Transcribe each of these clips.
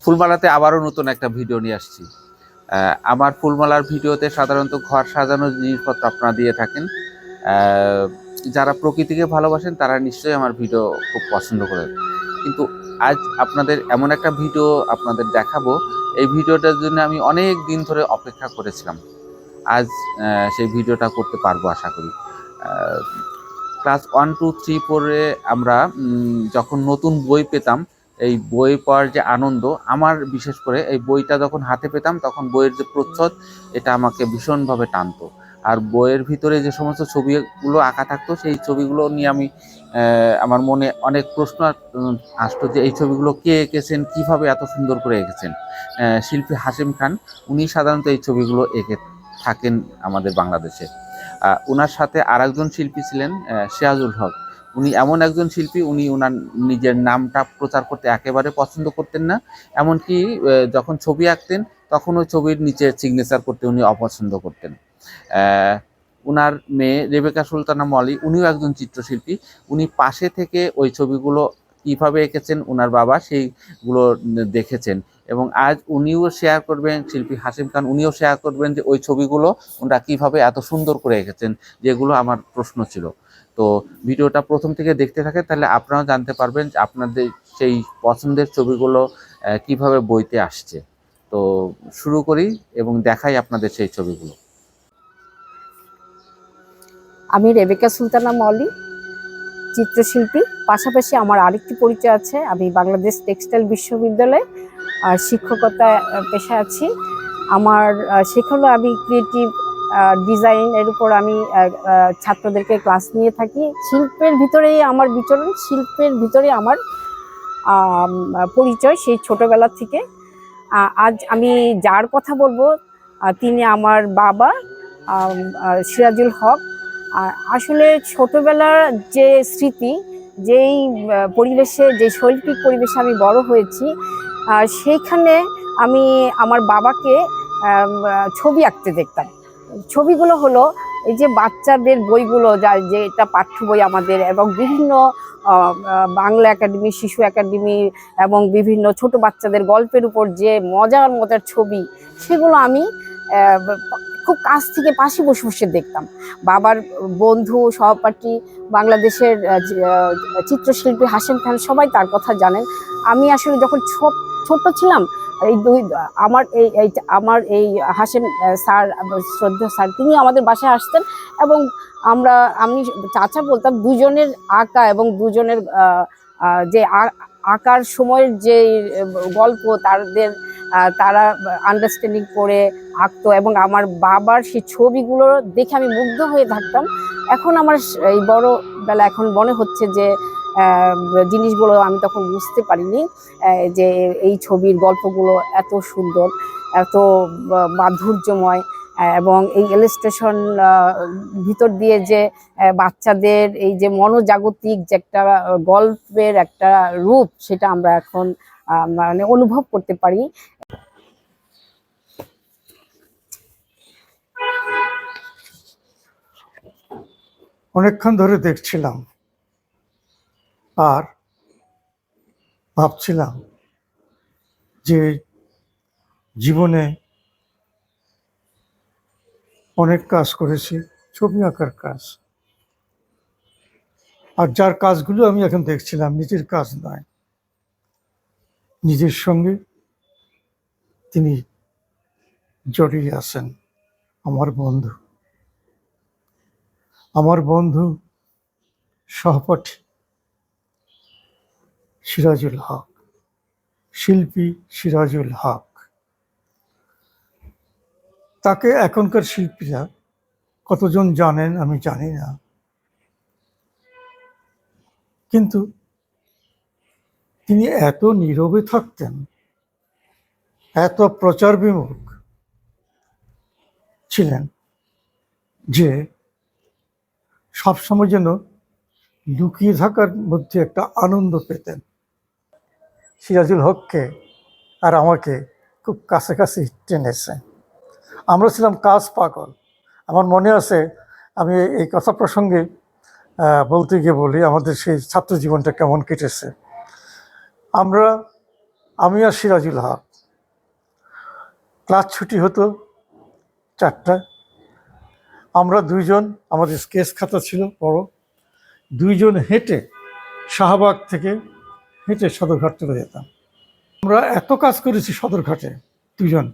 ফুলমালাতে আবারও নতুন একটা ভিডিও নিয়ে আসছি। আমার ফুলমালার ভিডিওতে সাধারণত ঘর সাজানোর জিনিসপত্র আপনারা দিয়ে থাকেন। যারা প্রকৃতিকে ভালোবাসেন তারা নিশ্চয়ই আমার ভিডিও খুব পছন্দ করেন, কিন্তু আজ আপনাদের এমন একটা ভিডিও আপনাদের দেখাবো, এই ভিডিওটার জন্য আমি অনেক দিন ধরে অপেক্ষা করেছিলাম। আজ সেই ভিডিওটা করতে পারবো আশা করি। ক্লাস 1, 2, 3, 4-এ আমরা যখন নতুন বই পেতাম, এই বই পড়ার যে আনন্দ, আমার বিশেষ করে এই বইটা যখন হাতে পেতাম তখন বইয়ের যে প্রচ্ছদ, এটা আমাকে ভীষণভাবে টানতো। আর বইয়ের ভিতরে যে সমস্ত ছবিগুলো আঁকা থাকতো সেই ছবিগুলো নিয়ে আমি আমার মনে অনেক প্রশ্ন আসতো যে এই ছবিগুলো কে এঁকেছেন, কীভাবে এত সুন্দর করে এঁকেছেন। শিল্পী হাশেম খান, উনি সাধারণত এই ছবিগুলো এঁকে থাকেন আমাদের বাংলাদেশে। ওনার সাথে আরেকজন শিল্পী ছিলেন সিরাজুল হক। উনি এমন একজন শিল্পী, উনি ওনার নিজের নামটা প্রচার করতে একেবারে পছন্দ করতেন না। এমনকি যখন ছবি আঁকতেন তখন ওই ছবির নিচে সিগনেচার করতে উনি অপছন্দ করতেন। ওনার মেয়ে রেবেকা সুলতানা মলি, উনিও একজন চিত্রশিল্পী। উনি পাশে থেকে ওই ছবিগুলো কীভাবে এঁকেছেন ওনার বাবা সেইগুলো দেখেছেন, এবং আজ উনিও শেয়ার করবেন, শিল্পী হাশেম খান উনিও শেয়ার করবেন যে ওই ছবিগুলো ওনারা কীভাবে এত সুন্দর করে এঁকেছেন, যেগুলো আমার প্রশ্ন ছিল। তো ভিডিওটা প্রথম থেকে দেখতে থাকে, তাহলে আপনারাও জানতে পারবেন যে আপনাদের সেই পছন্দের ছবিগুলো কিভাবে বইতে আসছে। তো শুরু করি এবং দেখাই আপনাদের সেই ছবিগুলো। আমি রেবেকা সুলতানা মলি, চিত্রশিল্পী। পাশাপাশি আমার আরেকটি পরিচয় আছে, আমি বাংলাদেশ টেক্সটাইল বিশ্ববিদ্যালয়ে শিক্ষকতা পেশায় আছি। আমার সেখানে আমি ক্রিয়েটিভ ডিজাইন এর উপর আমি ছাত্রদেরকে ক্লাস নিয়ে থাকি। শিল্পের ভিতরেই আমার বিচরণ, শিল্পের ভিতরে আমার পরিচয় সেই ছোটবেলা থেকে। আজ আমি যার কথা বলবো তিনি আমার বাবা, সিরাজুল হক। আসলে ছোটবেলার যে স্মৃতি, যেই পরিবেশে, যে শৈল্পিক পরিবেশে আমি বড় হয়েছি, সেইখানে আমি আমার বাবাকে ছবি আঁকতে দেখতাম। ছবিগুলো হলো এই যে বাচ্চাদের বইগুলো, যে এটা পাঠ্য বই আমাদের, এবং বিভিন্ন বাংলা একাডেমি, শিশু একাডেমি এবং বিভিন্ন ছোট বাচ্চাদের গল্পের উপর যে মজার মজার ছবি, সেগুলো আমি খুব কাছ থেকে পাশে বসে বসে দেখতাম। বাবার বন্ধু, সহপাঠী, বাংলাদেশের চিত্রশিল্পী হাশেম খান, সবাই তার কথা জানেন। আমি আসলে যখন ছোট ছিলাম, এই আমার এই হাশেম স্যার, শ্রদ্ধা স্যার, তিনি আমাদের বাসায় আসতেন, এবং আমি চাচা বলতাম, দুজনের আঁকা এবং দুজনের যে আঁকার সময়ের যে গল্প, তারা আন্ডারস্ট্যান্ডিং করে আঁকতো, এবং আমার বাবার সেই ছবিগুলো দেখে আমি মুগ্ধ হয়ে থাকতাম। এখন আমার এই বড় বেলা এখন মনে হচ্ছে যে জিনিসগুলো আমি তখন বুঝতে পারিনি, যে এই ছবির গল্পগুলো এত সুন্দর, এত মাধুর্যময়, এবং এই ইলাস্ট্রেশন ভিতর দিয়ে যে বাচ্চাদের এই যে মনোজাগতিক যে একটা গল্পের একটা রূপ, সেটা আমরা এখন মানে অনুভব করতে পারি। অনেকক্ষণ ধরে দেখছিলাম আর ভাবছিলাম যে জীবনে অনেক কাজ করেছি, ছবি আঁকার কাজ, আর যার কাজগুলো আমি এখন দেখছিলাম নিজের কাজ নয়, নিজের সঙ্গে তিনি জড়িয়ে আছেন। আমার বন্ধু সহপাঠী সিরাজুল হক, শিল্পী সিরাজুল হক। তাকে এখনকার শিল্পীরা কতজন জানেন আমি জানি না, কিন্তু তিনি এত নীরবে থাকতেন, এত প্রচার বিমুখ ছিলেন যে সবসময় যেন লুকিয়ে থাকার মধ্যে একটা আনন্দ পেতেন। সিরাজুল হককে আর আমাকে খুব কাছাকাছি টেনেছে। আমরা ছিলাম কাজ পাগল। আমার মনে আছে, আমি এই কথা প্রসঙ্গে বলতে গিয়ে বলি আমাদের সেই ছাত্র জীবনটা কেমন কেটেছে। আমরা আমি আর সিরাজুল হক। ক্লাস ছুটি হতো 4টায়। আমরা দুইজন, আমাদের স্কেচ খাতা ছিল বড়, দুইজন হেঁটে শাহবাগ থেকে হেঁটে সদরঘাট চলে যেতাম। আমরা এত কাজ করেছি সদরঘাটে দুজন।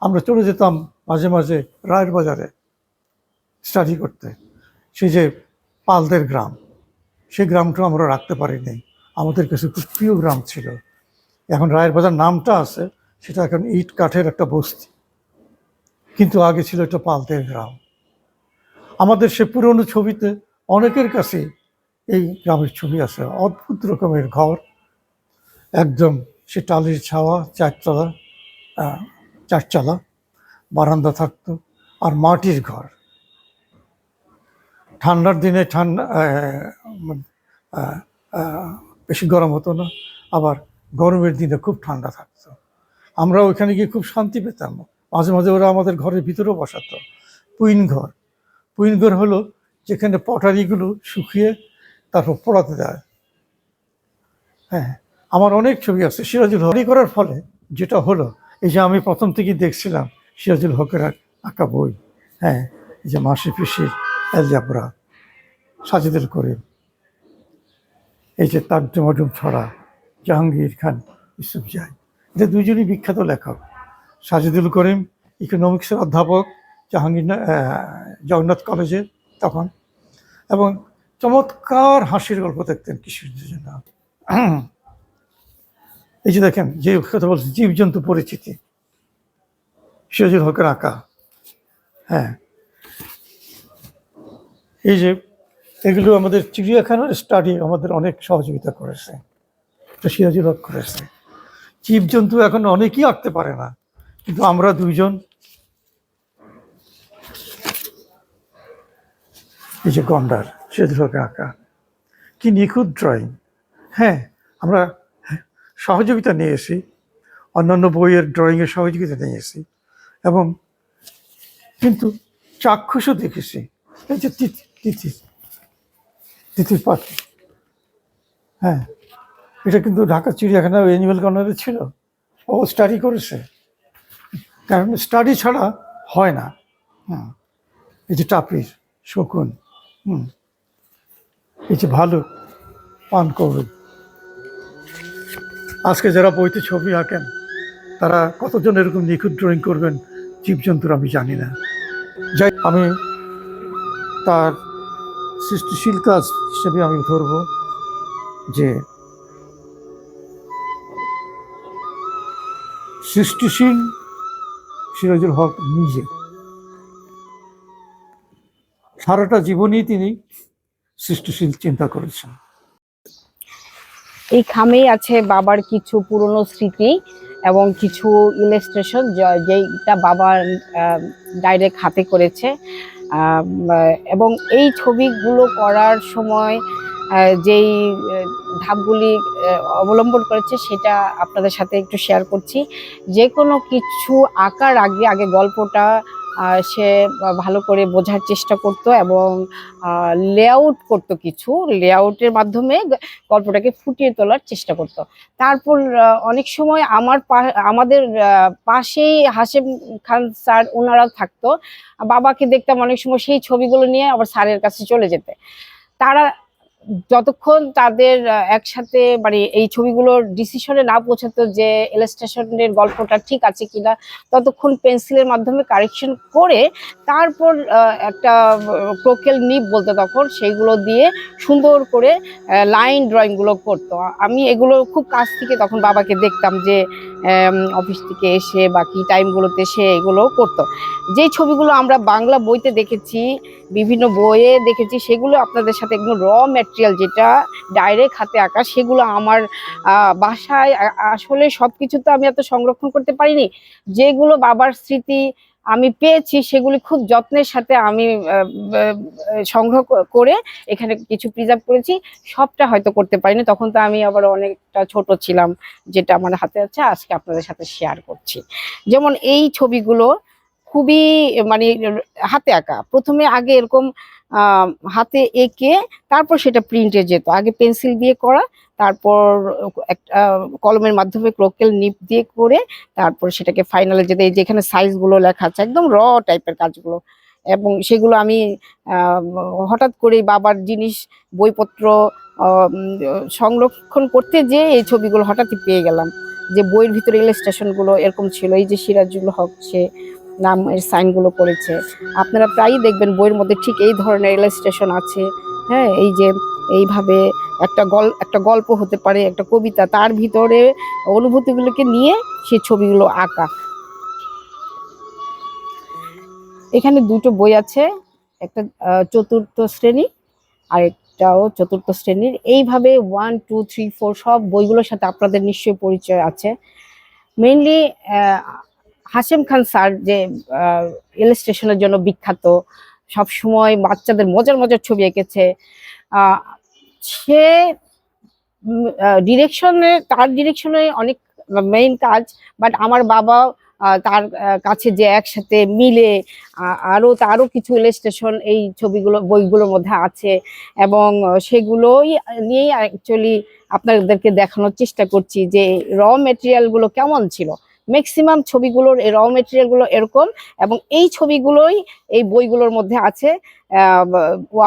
আমরা চলে যেতাম মাঝে মাঝে রায়ের বাজারে স্টাডি করতে। সেই যে পালদের গ্রাম, সেই গ্রামটা আমরা রাখতে পারিনি, আমাদের কাছে খুব প্রিয় গ্রাম ছিল। এখন রায়ের বাজার নামটা আছে, সেটা এখন ইট কাঠের একটা বস্তি, কিন্তু আগে ছিল একটা পালদের গ্রাম। আমাদের সে পুরনো ছবিতে অনেকের কাছে এই গ্রামের ছবি আছে। অদ্ভুত রকমের ঘর, একদম সে টালির ছাওয়া, চারচালা বারান্দা থাকতো, আর মাটির ঘর। ঠান্ডার দিনে বেশি গরম হতো না, আবার গরমের দিনে খুব ঠান্ডা থাকতো। আমরা ওইখানে গিয়ে খুব শান্তি পেতাম। মাঝে মাঝে ওরা আমাদের ঘরের ভিতরেও বসাতো। পুইন ঘর হলো যেখানে পটারিগুলো শুকিয়ে তারপর পোড়াতে দেয়। হ্যাঁ, আমার অনেক ছবি আছে সিরাজুল হক করার ফলে। যেটা হলো, এই যে আমি প্রথম থেকেই দেখছিলাম সিরাজুল হকের আঁকা বই, হ্যাঁ, এই যে মাসি পিসির অ্যালজাবরা, সাজিদুল করিম, এই যে তাকডুমাডুম ছড়া, জাহাঙ্গীর খান ইউসুফজাই, এটা দুইজনই বিখ্যাত লেখক। সাজিদুল করিম ইকোনমিক্সের অধ্যাপক জগন্নাথ কলেজে তখন, এবং চমৎকার হাসির গল্প দেখতেন কিশোরদের জন্য। এই যে দেখেন, যে কথা বলছে জীবজন্তু পরিচিতি, সিরাজুল হকের আঁকা। হ্যাঁ, এই যে এগুলো আমাদের চিড়িয়াখানার স্টাডি আমাদের অনেক সহযোগিতা করেছে, তো সিরাজুল হক করেছে। জীবজন্তু এখন অনেকেই আঁকতে পারে না, কিন্তু আমরা দুইজন, এই যে গন্ডার, সিরাজুল হকের আঁকা, কি নিখুঁত ড্রয়িং। হ্যাঁ, আমরা সহযোগিতা নিয়েছি, অন্যান্য বইয়ের ড্রয়িংয়ের সহযোগিতা নিয়েছি, এবং কিন্তু চাক্ষুষও দেখেছি। এই যে তিতির পাখি, হ্যাঁ, এটা কিন্তু ঢাকা চিড়িয়াখানা অ্যানিম্যাল কর্নারে ছিল, ও স্টাডি করেছে, কারণ স্টাডি ছাড়া হয় না। এই যে টাপির, শকুন, এই যে ভালুক, পানকৌড়ি। আজকে যারা বইতে ছবি আঁকেন, তারা কতজন এরকম নিখুঁত ড্রয়িং করবেন জীবজন্তুর আমি জানি না। যাই, আমি তার সৃষ্টিশীল কাজ হিসেবে আমি ধরব যে সৃষ্টিশীল সিরাজুল হক নিজে সারাটা জীবনই তিনি সৃষ্টিশীল চিন্তা করেছেন। এই খামেই আছে বাবার কিছু পুরনো স্মৃতি এবং কিছু ইলাস্ট্রেশন, যেটা বাবার ডাইরেক্ট হাতে করেছে। এবং এই ছবিগুলো করার সময় যেই ধাপগুলি অবলম্বন করেছে সেটা আপনাদের সাথে একটু শেয়ার করছি। যে কোনো কিছু আঁকার আগে গল্পটা সে ভালো করে বোঝার চেষ্টা করতো এবং লেআউট করতো, কিছু লেআউটের মাধ্যমে গল্পটাকে ফুটিয়ে তোলার চেষ্টা করতো। তারপর অনেক সময় আমাদের পাশেই হাশেম খান স্যার ওনারাও থাকতো। বাবাকে দেখতাম অনেক সময় সেই ছবিগুলো নিয়ে আবার স্যারের কাছে চলে যেতে। তারা যতক্ষণ তাদের একসাথে মানে এই ছবিগুলোর ডিসিশনে না পৌঁছাতো যে ইলাস্ট্রেশনের গল্পটা ঠিক আছে কিনা, ততক্ষণ পেন্সিলের মাধ্যমে কারেকশন করে তারপর একটা ক্রোকেল নিব বলতে তখন, সেইগুলো দিয়ে সুন্দর করে লাইন ড্রয়িংগুলো করতো। আমি এগুলো খুব কাছ থেকে তখন বাবাকে দেখতাম যে অফিস থেকে এসে বাকি টাইমগুলোতে সে এগুলো করতো। যেই ছবিগুলো আমরা বাংলা বইতে দেখেছি, বিভিন্ন বইয়ে দেখেছি, সেগুলো আপনাদের সাথে একদম র ম্যাটেরিয়াল, যেটা ডাইরেক্ট হাতে আঁকা, সেগুলো আমার বাসায় আসলে সব কিছু তো আমি এত সংরক্ষণ করতে পারিনি। যেগুলো বাবার স্মৃতি আমি পেয়েছি সেগুলি খুব যত্নের সাথে আমি সংগ্রহ করে এখানে কিছু প্রিজার্ভ করেছি। সবটা হয়তো করতে পারিনি, তখন তো আমি আবার অনেকটা ছোট ছিলাম, যেটা আমার হাতে আছে আজকে আপনাদের সাথে শেয়ার করছি। যেমন এই ছবিগুলো খুবই মানে হাতে আঁকা। প্রথমে আগে এরকম হাতে এঁকে তারপর সেটা প্রিন্টে যেত। আগে পেন্সিল দিয়ে করা, তারপর একটা কলমের মাধ্যমে ক্রোকেল নিব দিয়ে করে তারপর সেটাকে ফাইনালে যেতে, এই যেখানে সাইজগুলো লেখা আছে একদম র টাইপের কাজগুলো। এবং সেগুলো আমি হঠাৎ করে বাবার জিনিস বইপত্র সংরক্ষণ করতে যেয়ে এই ছবিগুলো হঠাৎই পেয়ে গেলাম, যে বইয়ের ভিতরে ইলাস্ট্রেশনগুলো এরকম ছিল। এই যে সিরাজুল হক সে নামের সাইনগুলো করেছে, আপনারা প্রায়ই দেখবেন বইয়ের মধ্যে ঠিক এই ধরনের ইলাস্ট্রেশন আছে। হ্যাঁ, এই যে এইভাবে একটা গল্প হতে পারে, একটা কবিতা, তার ভিতরে অনুভূতিগুলোকে নিয়ে সেই ছবিগুলো আঁকা। এখানে দুটো বই আছে, একটা চতুর্থ শ্রেণী আর একটাও চতুর্থ শ্রেণীর। এইভাবে 1 2 3 4 সব বইগুলোর সাথে আপনাদের নিশ্চয়ই পরিচয় আছে। মেইনলি হাশেম খান স্যার যে ইলাস্ট্রেশনের জন্য বিখ্যাত, সব সময় বাচ্চাদের মজার মজার ছবি এঁকেছে। সে তার ডিরেকশনে অনেক মেইন কাজ, বাট আমার বাবা তার কাছে যে একসাথে মিলে তারও কিছু ইলাস্ট্রেশন এই বইগুলোর মধ্যে আছে, এবং সেগুলোই নিয়েই অ্যাকচুয়ালি আপনাদেরকে দেখানোর চেষ্টা করছি যে র মেটেরিয়ালগুলো কেমন ছিল। ম্যাক্সিমাম ছবিগুলোর র মেটেরিয়ালগুলো এরকম, এবং এই ছবিগুলোই এই বইগুলোর মধ্যে আছে।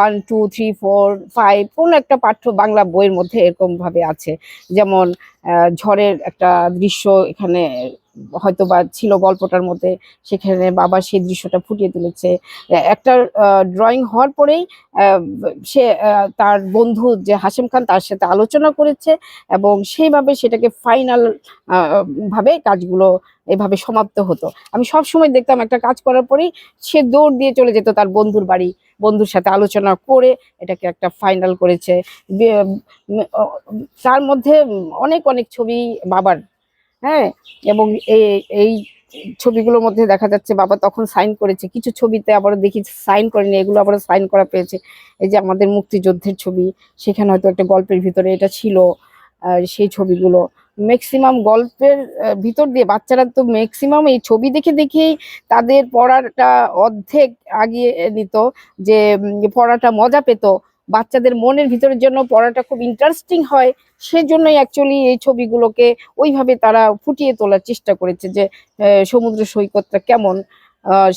1 2 3 4 5 কোন একটা পাঠ্য বাংলা বইয়ের মধ্যে এরকম ভাবে আছে। যেমন ঝড়ের একটা দৃশ্য এখানে হয়তো বা ছিল গল্পটার মধ্যে, সেখানে বাবা সেই দৃশ্যটা ফুটিয়ে তুলেছে। একটা ড্রয়িং হওয়ার পরেই সে তার বন্ধু যে হাশেম খান তার সাথে আলোচনা করেছে, এবং সেইভাবে সেটাকে ফাইনাল ভাবে কাজগুলো এভাবে সমাপ্ত হতো। আমি সব সময় দেখতাম একটা কাজ করার পরেই সে দৌড় দিয়ে চলে যেত তার বন্ধুর বাড়ি, বন্ধুর সাথে আলোচনা করে এটাকে একটা ফাইনাল করেছে। তার মধ্যে অনেক অনেক ছবি বাবার। হ্যাঁ, এবং এই ছবিগুলোর মধ্যে দেখা যাচ্ছে বাবা তখন সাইন করেছে, কিছু ছবিতে আবার দেখি সাইন করেনি, এগুলো আবার সাইন করা পেয়েছে। এই যে আমাদের মুক্তিযুদ্ধের ছবি, সেখানে হয়তো একটা গল্পের ভিতরে এটা ছিল। সেই ছবিগুলো ম্যাক্সিমাম গল্পের ভিতর দিয়ে বাচ্চারা তো ম্যাক্সিমাম এই ছবি দেখে দেখেই তাদের পড়াটা অর্ধেক আগিয়ে নিত, যে পড়াটা মজা পেত, বাচ্চাদের মনের ভিতরের জন্য পড়াটা খুব ইন্টারেস্টিং হয়। সেজন্যই অ্যাকচুয়ালি এই ছবিগুলোকে ওইভাবে তারা ফুটিয়ে তোলার চেষ্টা করেছে, যে সমুদ্র সৈকতটা কেমন।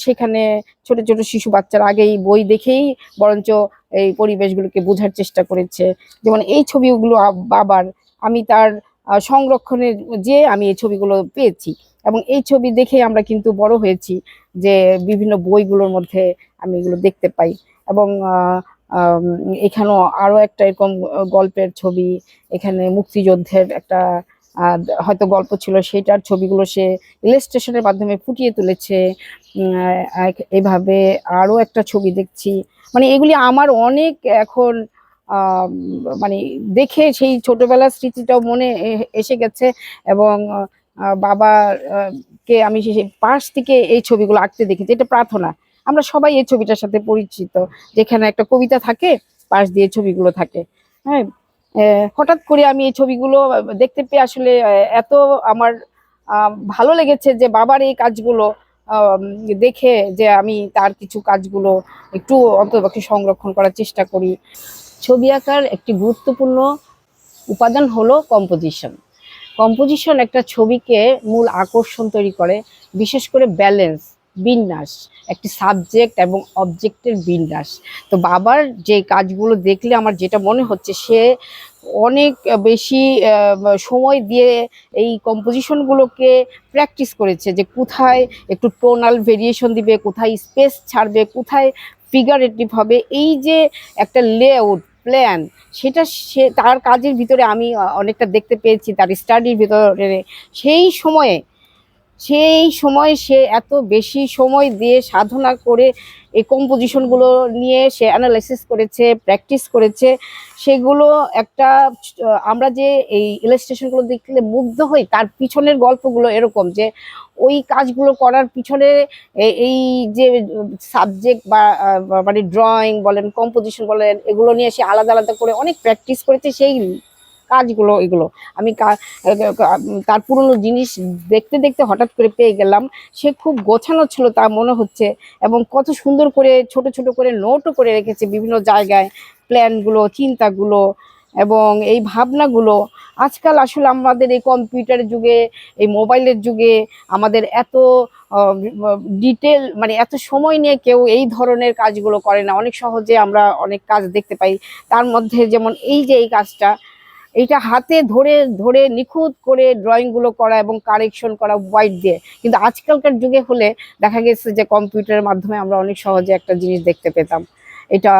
সেখানে ছোট ছোট শিশু বাচ্চারা আগেই বই দেখেই বরঞ্চ এই পরিবেশগুলোকে বোঝার চেষ্টা করেছে। যেমন এই ছবিগুলো বাবার, আমি তার সংরক্ষণে যে আমি এই ছবিগুলো পেয়েছি, এবং এই ছবি দেখে আমরা কিন্তু বড় হয়েছি, যে বিভিন্ন বইগুলোর মধ্যে আমি এগুলো দেখতে পাই। এবং এখানেও আরো একটা এরকম গল্পের ছবি, এখানে মুক্তিযুদ্ধের একটা হয়তো গল্প ছিল, সেটার ছবিগুলো সে ইলাস্ট্রেশনের মাধ্যমে ফুটিয়ে তুলেছে। এইভাবে আরো একটা ছবি দেখছি, মানে এগুলি আমার অনেক এখন মানে দেখে সেই ছোটবেলার স্মৃতিটাও মনে এসে গেছে। এবং বাবা কে আমি সেই পাশ থেকে এই ছবিগুলো আঁকতে দেখেছি। এটা প্রার্থনা, আমরা সবাই এই ছবিটার সাথে পরিচিত, যেখানে একটা কবিতা থাকে, পাশ দিয়ে ছবিগুলো থাকে। হ্যাঁ, হঠাৎ করে আমি এই ছবিগুলো দেখতে পেয়ে আসলে এত আমার ভালো লেগেছে যে বাবার এই কাজগুলো দেখে, যে আমি তার কিছু কাজগুলো একটু অন্ততপক্ষে সংরক্ষণ করার চেষ্টা করি। ছবি আঁকার একটি গুরুত্বপূর্ণ উপাদান হলো কম্পোজিশন। কম্পোজিশন একটা ছবিকে মূল আকর্ষণ তৈরি করে, বিশেষ করে ব্যালেন্স, বিন্যাস, একটি সাবজেক্ট এবং অবজেক্টের বিন্যাস। তো বাবার যে কাজগুলো দেখলে আমার যেটা মনে হচ্ছে, সে অনেক বেশি সময় দিয়ে এই কম্পোজিশনগুলোকে প্র্যাকটিস করেছে, যে কোথায় একটু টোনাল ভেরিয়েশন দিবে, কোথায় স্পেস ছাড়বে, কোথায় ফিগারেটিভ হবে। এই যে একটা লেআউট প্ল্যান, সেটা সে তার কাজের ভিতরে আমি অনেকটা দেখতে পেয়েছি, তার স্টাডির ভিতরে। সেই সময় সে এত বেশি সময় দিয়ে সাধনা করে এই কম্পোজিশনগুলো নিয়ে সে অ্যানালাইসিস করেছে, প্র্যাকটিস করেছে। সেগুলো একটা আমরা যে এই ইলাস্ট্রেশনগুলো দেখলে মুগ্ধ হই, তার পিছনের গল্পগুলো এরকম, যে ওই কাজগুলো করার পিছনে এই যে সাবজেক্ট বা মানে ড্রয়িং বলেন, কম্পোজিশন বলেন, এগুলো নিয়ে সে আলাদা আলাদা করে অনেক প্র্যাকটিস করেছে। সেই কাজগুলো এগুলো আমি তার পুরনো জিনিস দেখতে দেখতে হঠাৎ করে পেয়ে গেলাম। সে খুব গোছানো ছিল তা মনে হচ্ছে, এবং কত সুন্দর করে ছোট ছোট করে নোটও করে রেখেছে বিভিন্ন জায়গায়, প্ল্যানগুলো, চিন্তাগুলো এবং এই ভাবনাগুলো। আজকাল আসলে আমাদের এই কম্পিউটারের যুগে, এই মোবাইলের যুগে আমাদের এত ডিটেল, মানে এত সময় নিয়ে কেউ এই ধরনের কাজগুলো করে না। অনেক সহজে আমরা অনেক কাজ দেখতে পাই। তার মধ্যে যেমন এই যে এই কাজটা, এইটা হাতে ধরে ধরে নিখুঁত করে ড্রয়িংগুলো করা এবং কারেকশন করা হোয়াইট দিয়ে। কিন্তু আজকালকার যুগে হলে দেখা গেছে যে কম্পিউটারের মাধ্যমে আমরা অনেক সহজে একটা জিনিস দেখতে পেতাম। এটা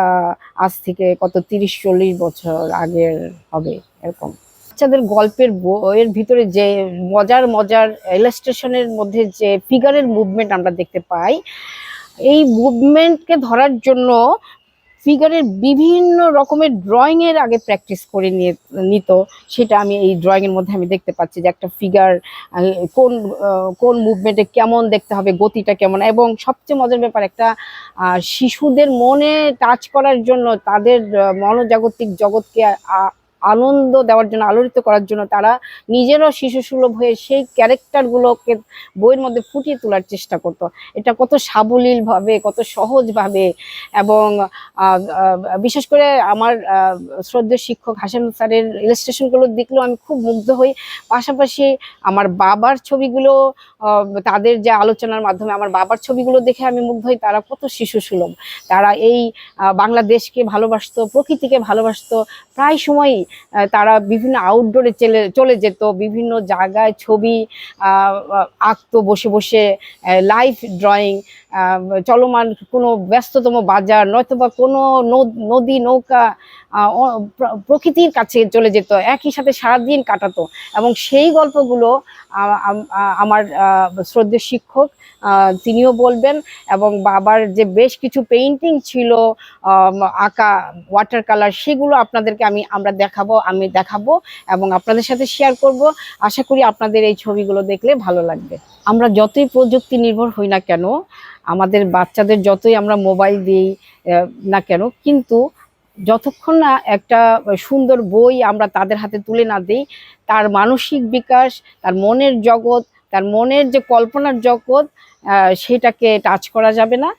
আজ থেকে কত 30-40 বছর আগের হবে এরকম। বাচ্চাদের গল্পের বইয়ের ভিতরে যে মজার মজার ইলাস্ট্রেশনের মধ্যে যে ফিগারের মুভমেন্ট আমরা দেখতে পাই, এই মুভমেন্টকে ধরার জন্য ফিগারের বিভিন্ন রকমের ড্রয়িং এর আগে প্র্যাকটিস করে নিত। সেটা আমি এই ড্রয়িং এর মধ্যে আমি দেখতে পাচ্ছি যে একটা ফিগার কোন কোন মুভমেন্টে কেমন দেখতে হবে, গতিটা কেমন। এবং সবচেয়ে মজার ব্যাপার, একটা শিশুদের মনে টাচ করার জন্য, তাদের মনোজাগতিক জগৎকে আনন্দ দেওয়ার জন্য, আলোড়িত করার জন্য তারা নিজেরাও শিশু সুলভ হয়ে সেই ক্যারেক্টারগুলোকে বইয়ের মধ্যে ফুটিয়ে তোলার চেষ্টা করতো। এটা কত সাবলীলভাবে, কত সহজভাবে। এবং বিশেষ করে আমার শ্রদ্ধেয় শিক্ষক হাসান স্যারের ইলাস্ট্রেশনগুলো দেখলেও আমি খুব মুগ্ধ হই। পাশাপাশি আমার বাবার ছবিগুলো, তাদের যে আলোচনার মাধ্যমে আমার বাবার ছবিগুলো দেখে আমি মুগ্ধ হই। তারা কত শিশু সুলভ, তারা এই বাংলাদেশকে ভালোবাসতো, প্রকৃতিকে ভালোবাসতো। প্রায় সময়ই তারা বিভিন্ন আউটডোরে চলে যেত, বিভিন্ন জায়গায় ছবি আঁকতো বসে বসে, লাইভ ড্রয়িং, চলমান কোনো ব্যস্ততম বাজার নয়তোবা কোনো নদী, নৌকা, প্রকৃতির কাছে চলে যেত, একই সাথে সারাদিন কাটাতো। এবং সেই গল্পগুলো আমার শ্রদ্ধেয় শিক্ষক তিনিও বলবেন। এবং বাবার যে বেশ কিছু পেইন্টিং ছিল আঁকা, ওয়াটার কালার, সেগুলো আপনাদেরকে আমি দেখাবো এবং আপনাদের সাথে শেয়ার করব। আশা করি আপনাদের এই ছবিগুলো দেখলে ভালো লাগবে। আমরা যতই প্রযুক্তি নির্ভর হই না কেন, আমাদের বাচ্চাদের যতই আমরা মোবাইল দিই না কেন, কিন্তু যতক্ষণ না একটা সুন্দর বই আমরা তাদের হাতে তুলে না দিই, তার মানসিক বিকাশ, তার মনের জগৎ, তার মনের যে কল্পনার জগৎ, সেটাকে টাচ করা যাবে না।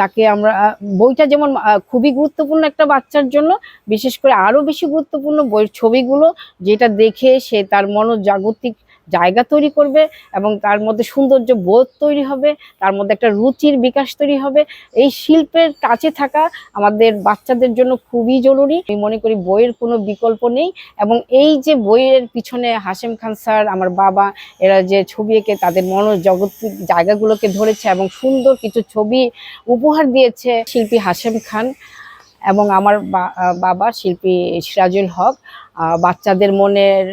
তাকে আমরা, বইটা যেমন খুবই গুরুত্বপূর্ণ একটা বাচ্চার জন্য, বিশেষ করে আরও বেশি গুরুত্বপূর্ণ বইয়ের ছবিগুলো, যেটা দেখে সে তার মনোজাগতিক জায়গা তৈরি করবে এবং তার মধ্যে সৌন্দর্য বোধ তৈরি হবে, তার মধ্যে একটা রুচির বিকাশ তৈরি হবে। এই শিল্পের কাছে থাকা আমাদের বাচ্চাদের জন্য খুবই জরুরি। আমি মনে করি বইয়ের কোনো বিকল্প নেই। এবং এই যে বইয়ের পিছনে হাশেম খান স্যার, আমার বাবা, এরা যে ছবি এঁকে তাদের মনোজগতিক জায়গাগুলোকে ধরেছে এবং সুন্দর কিছু ছবি উপহার দিয়েছে শিল্পী হাশেম খান এবং আমার বাবা শিল্পী সিরাজুল হক, বাচ্চাদের মনের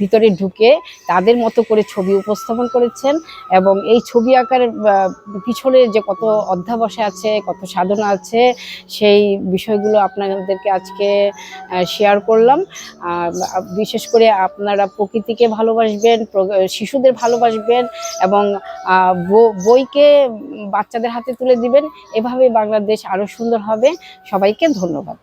ভিতরে ঢুকে তাদের মতো করে ছবি উপস্থাপন করেছেন। এবং এই ছবি আঁকার পিছনে যে কত অধ্যাবসায় আছে, কত সাধনা আছে, সেই বিষয়গুলো আপনাদেরকে আজকে শেয়ার করলাম। বিশেষ করে আপনারা প্রকৃতিকে ভালোবাসবেন, শিশুদের ভালোবাসবেন এবং বইকে বাচ্চাদের হাতে তুলে দিবেন। এভাবেই বাংলাদেশ আরও সুন্দর হবে। সবাইকে ধন্যবাদ।